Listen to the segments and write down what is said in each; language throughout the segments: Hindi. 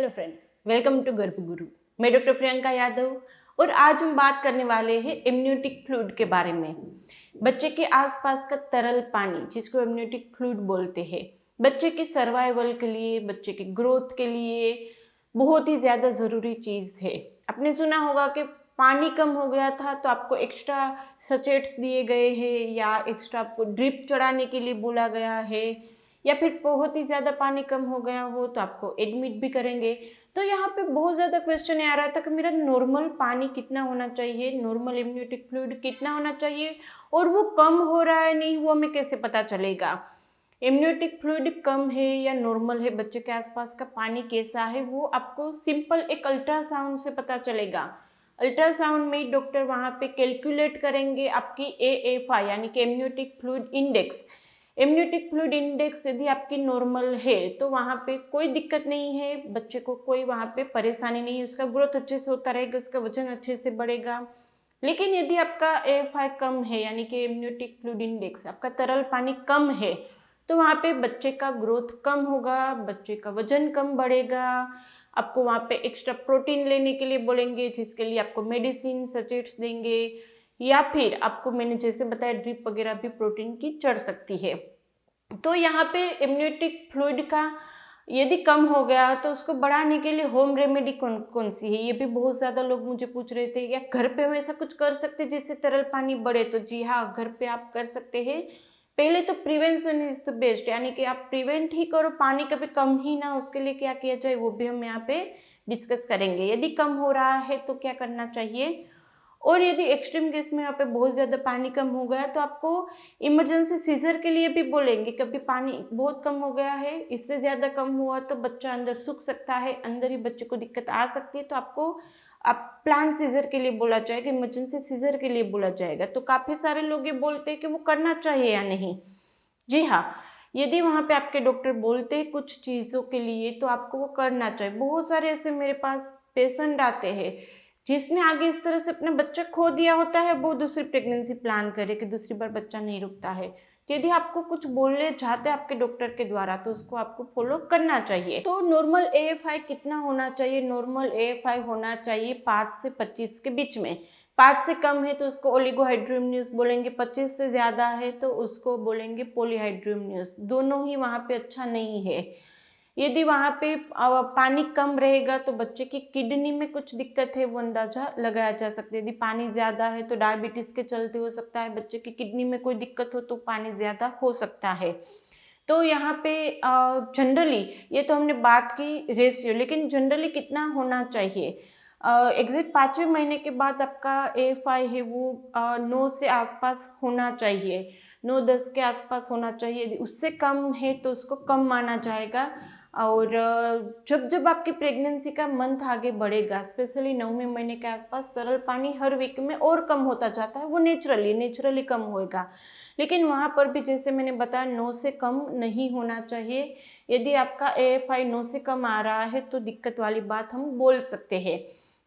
हेलो फ्रेंड्स, वेलकम टू गर्भ गुरु। मैं डॉक्टर प्रियंका यादव और आज हम बात करने वाले हैं एमनियोटिक फ्लूइड के बारे में। बच्चे के आसपास का तरल पानी जिसको एमनियोटिक फ्लूइड बोलते हैं, बच्चे के सर्वाइवल के लिए, बच्चे के ग्रोथ के लिए बहुत ही ज़्यादा ज़रूरी चीज़ है। आपने सुना होगा कि पानी कम हो गया था तो आपको एक्स्ट्रा सचेट्स दिए गए हैं या एक्स्ट्रा आपको ड्रिप चढ़ाने के लिए बोला गया है, या फिर बहुत ही ज़्यादा पानी कम हो गया हो तो आपको एडमिट भी करेंगे। तो यहाँ पे बहुत ज़्यादा क्वेश्चन आ रहा था कि मेरा नॉर्मल पानी कितना होना चाहिए, नॉर्मल एमनियोटिक फ्लूइड कितना होना चाहिए, और वो कम हो रहा है नहीं वो हमें कैसे पता चलेगा। एमनियोटिक फ्लूइड कम है या नॉर्मल है, बच्चे के आसपास का पानी कैसा है, वो आपको सिंपल एक अल्ट्रासाउंड से पता चलेगा। अल्ट्रासाउंड में डॉक्टर वहाँ पे कैलकुलेट करेंगे आपकी AFI यानी कि amniotic fluid index. Amniotic fluid index यदि आपकी नॉर्मल है तो वहाँ पे कोई दिक्कत नहीं है, बच्चे को कोई वहाँ पे परेशानी नहीं है, उसका ग्रोथ अच्छे से होता रहेगा, उसका वजन अच्छे से बढ़ेगा। लेकिन यदि आपका AFI कम है यानी कि एमनियोटिक फ्लूइड इंडेक्स, आपका तरल पानी कम है, तो वहाँ पे बच्चे का ग्रोथ कम होगा, बच्चे का वजन कम बढ़ेगा। आपको वहाँ पे एक्स्ट्रा प्रोटीन लेने के लिए बोलेंगे, जिसके लिए आपको मेडिसिन सचेट्स देंगे, या फिर आपको मैंने जैसे बताया ड्रिप वगैरह भी प्रोटीन की चढ़ सकती है। तो यहाँ पे एमनियोटिक फ्लूइड का यदि कम हो गया तो उसको बढ़ाने के लिए होम रेमेडी कौन कौन सी है, ये भी बहुत ज़्यादा लोग मुझे पूछ रहे थे। या घर पे हम ऐसा कुछ कर सकते हैं जिससे तरल पानी बढ़े, तो जी हाँ, घर पे आप कर सकते हैं। पहले तो प्रिवेंशन इज द बेस्ट, यानी कि आप प्रिवेंट ही करो, पानी कभी कम ही ना, उसके लिए क्या किया जाए वो भी हम यहाँ पे डिस्कस करेंगे। यदि कम हो रहा है तो क्या करना चाहिए, और यदि एक्सट्रीम केस में यहाँ पे बहुत ज़्यादा पानी कम हो गया तो आपको इमरजेंसी सीजर के लिए भी बोलेंगे। कभी पानी बहुत कम हो गया है, इससे ज़्यादा कम हुआ तो बच्चा अंदर सूख सकता है, अंदर ही बच्चे को दिक्कत आ सकती है, तो आपको आप प्लान सीजर के लिए बोला जाएगा, इमरजेंसी सीजर के लिए बोला जाएगा। तो काफ़ी सारे लोग ये बोलते हैं कि वो करना चाहिए या नहीं। जी हाँ, यदि वहाँ पे आपके डॉक्टर बोलते हैं कुछ चीज़ों के लिए तो आपको वो करना चाहिए। बहुत सारे ऐसे मेरे पास पेशेंट आते हैं जिसने आगे इस तरह से अपना बच्चा खो दिया होता है, वो दूसरी प्रेगनेंसी प्लान करे कि दूसरी बार बच्चा नहीं रुकता है। तो यदि आपको कुछ बोलने चाहते हैं आपके डॉक्टर के द्वारा तो उसको आपको फॉलो करना चाहिए। तो नॉर्मल AFI कितना होना चाहिए, नॉर्मल AFI होना चाहिए 5 से 25 के बीच में। 5 से कम है तो उसको ओलिगोहाइड्रोमनियस बोलेंगे, 25 से ज़्यादा है तो उसको बोलेंगे पॉलीहाइड्रोमनियस। दोनों ही वहाँ पे अच्छा नहीं है। यदि वहाँ पे पानी कम रहेगा तो बच्चे की किडनी में कुछ दिक्कत है वो अंदाजा लगाया जा सकता है। यदि पानी ज़्यादा है तो डायबिटीज़ के चलते हो सकता है, बच्चे की किडनी में कोई दिक्कत हो तो पानी ज़्यादा हो सकता है। तो यहाँ पे जनरली ये तो हमने बात की रेशियो, लेकिन जनरली कितना होना चाहिए। एग्जैक्ट 5वें महीने के बाद आपका AFI है वो 9 से आसपास होना चाहिए, 9-10 के आसपास होना चाहिए। यदि उससे कम है तो उसको कम माना जाएगा। और जब जब आपकी प्रेगनेंसी का मंथ आगे बढ़ेगा, स्पेशली 9वें महीने के आसपास, तरल पानी हर वीक में और कम होता जाता है, वो नेचुरली कम होएगा। लेकिन वहाँ पर भी जैसे मैंने बताया 9 से कम नहीं होना चाहिए। यदि आपका AFI 9 से कम आ रहा है तो दिक्कत वाली बात हम बोल सकते हैं।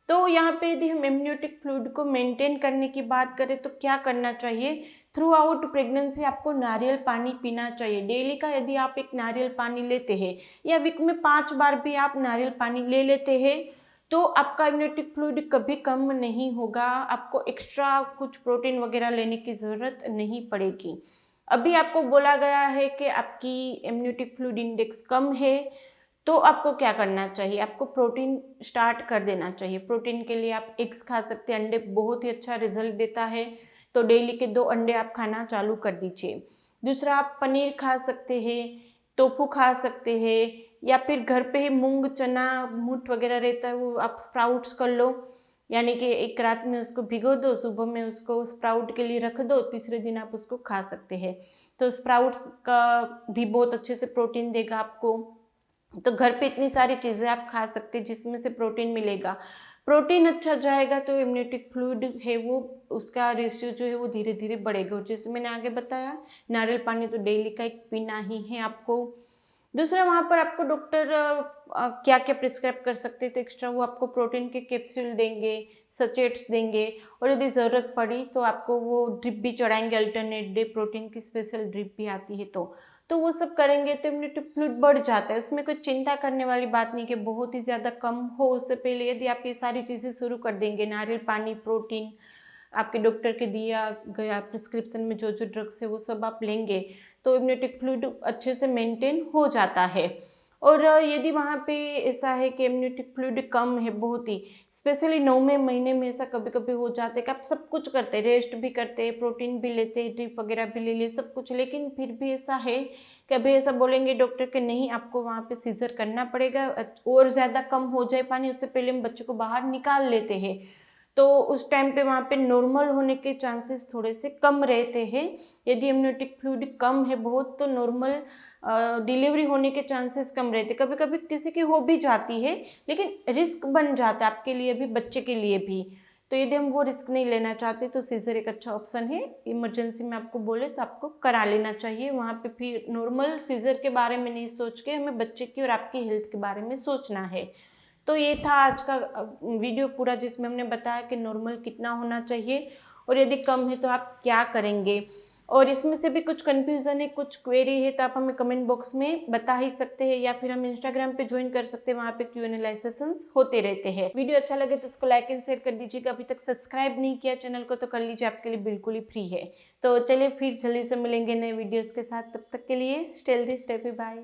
तो यहाँ पे यदि हम एमनियोटिक फ्लूइड को मेंटेन करने की बात करें तो क्या करना चाहिए। थ्रू आउट प्रेगनेंसी आपको नारियल पानी पीना चाहिए। डेली का यदि आप एक नारियल पानी लेते हैं या वीक में 5 बार भी आप नारियल पानी ले लेते हैं तो आपका एमनियोटिक फ्लूइड कभी कम नहीं होगा। आपको एक्स्ट्रा कुछ प्रोटीन वगैरह लेने की ज़रूरत नहीं पड़ेगी। अभी आपको बोला गया है कि आपकी एमनियोटिक फ्लूइड इंडेक्स कम है तो आपको क्या करना चाहिए, आपको प्रोटीन स्टार्ट कर देना चाहिए। प्रोटीन के लिए आप एग्स खा सकते हैं, अंडे बहुत ही अच्छा रिजल्ट देता है, तो डेली के 2 अंडे आप खाना चालू कर दीजिए। दूसरा, आप पनीर खा सकते हैं, टोफू खा सकते हैं, या फिर घर पे ही मूंग चना मूट वगैरह रहता है वो आप स्प्राउट्स कर लो, यानी कि एक रात में उसको भिगो दो, सुबह में उसको स्प्राउट के लिए रख दो, तीसरे दिन आप उसको खा सकते हैं। तो स्प्राउट्स का भी बहुत अच्छे से प्रोटीन देगा आपको। तो घर पे इतनी सारी चीज़ें आप खा सकते हैं जिसमें से प्रोटीन मिलेगा। प्रोटीन अच्छा जाएगा तो इम्यूनिटी फ्लूइड है वो, उसका रेशियो जो है वो धीरे धीरे बढ़ेगा। और जैसे मैंने आगे बताया, नारियल पानी तो डेली का एक पीना ही है आपको। दूसरा, वहाँ पर आपको डॉक्टर क्या क्या प्रिस्क्राइब कर सकते हैं, तो एक्स्ट्रा वो आपको प्रोटीन के कैप्सूल देंगे, सचेट्स देंगे, और यदि ज़रूरत पड़ी तो आपको वो ड्रिप भी चढ़ाएंगे, अल्टरनेट डे प्रोटीन की स्पेशल ड्रिप भी आती है। तो वो सब करेंगे तो इम्यूनिटी फ्लूइड बढ़ जाता है। इसमें कोई चिंता करने वाली बात नहीं कि बहुत ही ज़्यादा कम हो। उससे पहले यदि आप ये सारी चीज़ें शुरू कर देंगे, नारियल पानी, प्रोटीन, आपके डॉक्टर के दिया गया प्रिस्क्रिप्शन में जो जो ड्रग्स है वो सब आप लेंगे, तो इम्यूनिटी फ्लूइड अच्छे से मेंटेन हो जाता है। और यदि वहाँ पे ऐसा है कि इम्यूनिटी फ्लूइड कम है बहुत ही, स्पेशली 9वें महीने में ऐसा कभी कभी हो जाता है कि आप सब कुछ करते हैं, रेस्ट भी करते हैं, प्रोटीन भी लेते हैं, ड्रिप वगैरह भी ले लिए, सब कुछ, लेकिन फिर भी ऐसा है कि अभी ऐसा बोलेंगे डॉक्टर कि नहीं आपको वहाँ पे सीजर करना पड़ेगा, और ज़्यादा कम हो जाए पानी, उससे पहले हम बच्चे को बाहर निकाल लेते हैं, तो उस टाइम पे वहाँ पे नॉर्मल होने के चांसेस थोड़े से कम रहते हैं। यदि इम्यूनिटिक फ्लूइड कम है बहुत तो नॉर्मल डिलीवरी होने के चांसेस कम रहते। कभी कभी किसी की हो भी जाती है, लेकिन रिस्क बन जाता है आपके लिए भी, बच्चे के लिए भी। तो यदि हम वो रिस्क नहीं लेना चाहते तो सीजर एक अच्छा ऑप्शन है। इमरजेंसी में आपको बोले तो आपको करा लेना चाहिए। वहाँ पे फिर नॉर्मल सीजर के बारे में नहीं सोच के हमें बच्चे की और आपकी हेल्थ के बारे में सोचना है। तो ये था आज का वीडियो पूरा, जिसमें हमने बताया कि नॉर्मल कितना होना चाहिए और यदि कम है तो आप क्या करेंगे। और इसमें से भी कुछ कन्फ्यूज़न है, कुछ क्वेरी है तो आप हमें कमेंट बॉक्स में बता ही सकते हैं, या फिर हम इंस्टाग्राम पे ज्वाइन कर सकते हैं, वहाँ पे Q&A लाइव सेशंस होते रहते हैं। वीडियो अच्छा लगे तो इसको लाइक एंड शेयर कर दीजिएगा। अभी तक सब्सक्राइब नहीं किया चैनल को तो कर लीजिए, आपके लिए बिल्कुल ही फ्री है। तो चलिए फिर जल्दी से मिलेंगे नए वीडियोज़ के साथ, तब तक के लिए stay healthy, stay happy, bye.